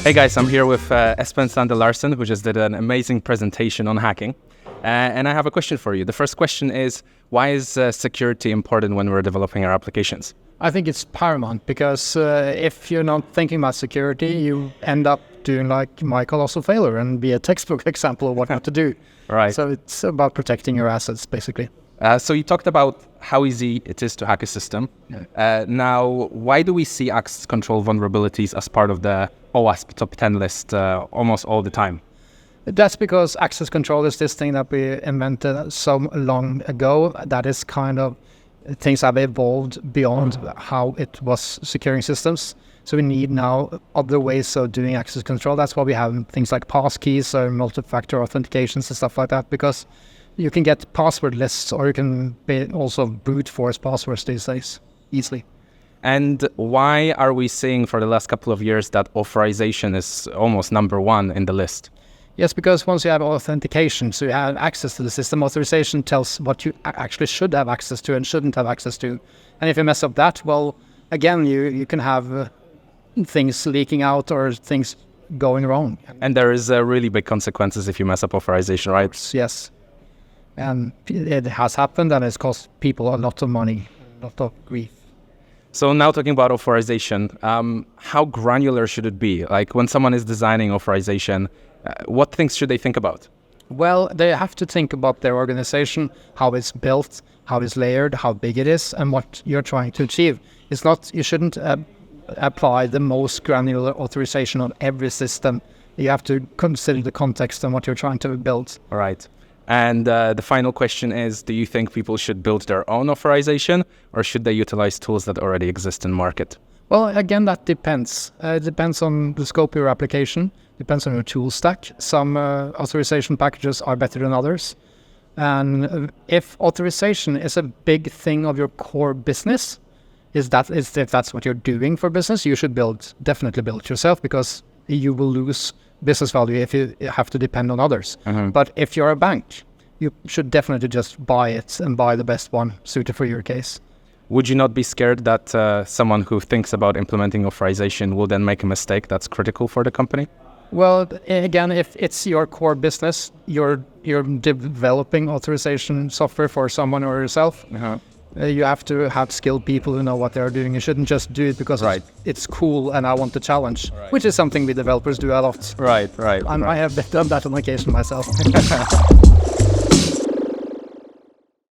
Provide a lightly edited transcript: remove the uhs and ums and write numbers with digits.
Hey guys, I'm here with Espen Sande Larsen, who just did an amazing presentation on hacking. And I have a question for you. The first question is, why is security important when we're developing our applications? I think it's paramount because if you're not thinking about security, you end up doing like my colossal failure and be a textbook example of what not to do. Right. So it's about protecting your assets, basically. So you talked about how easy it is to hack a system. Now, why do we see access control vulnerabilities as part of the OWASP top 10 list almost all the time? That's because access control is this thing that we invented so long ago that is kind of things have evolved beyond how it was securing systems. So we need now other ways of doing access control. That's why we have things like passkeys or multi-factor authentications and stuff like that, because you can get password lists or you can also brute force passwords these days easily. And why are we seeing for the last couple of years that authorization is almost number one in the list? Yes, because once you have authentication, so you have access to the system, authorization tells what you actually should have access to and shouldn't have access to. And if you mess up that, well, again, you can have things leaking out or things going wrong. And there is really big consequences if you mess up authorization, right? Yes. And it has happened and it's cost people a lot of money, a lot of grief. So now talking about authorization, how granular should it be? Like when someone is designing authorization, what things should they think about? Well, they have to think about their organization, how it's built, how it's layered, how big it is, and what you're trying to achieve. It's not, you shouldn't apply the most granular authorization on every system. You have to consider the context and what you're trying to build. All right. And the final question is, do you think people should build their own authorization or should they utilize tools that already exist in market? Well, again, that depends. It depends on the scope of your application, depends on your tool stack. Some authorization packages are better than others. And if authorization is a big thing of your core business, if that's what you're doing for business, you should definitely build it yourself, because you will lose business value if you have to depend on others. But if you're a bank, you should definitely just buy it and buy the best one suited for your case. Would you not be scared that someone who thinks about implementing authorization will then make a mistake that's critical for the company? Well, again, if it's your core business, you're developing authorization software for someone or yourself. You have to have skilled people who know what they're doing. You shouldn't just do it because it's cool and I want the challenge, which is something we developers do a lot. Right. I have done that on occasion myself.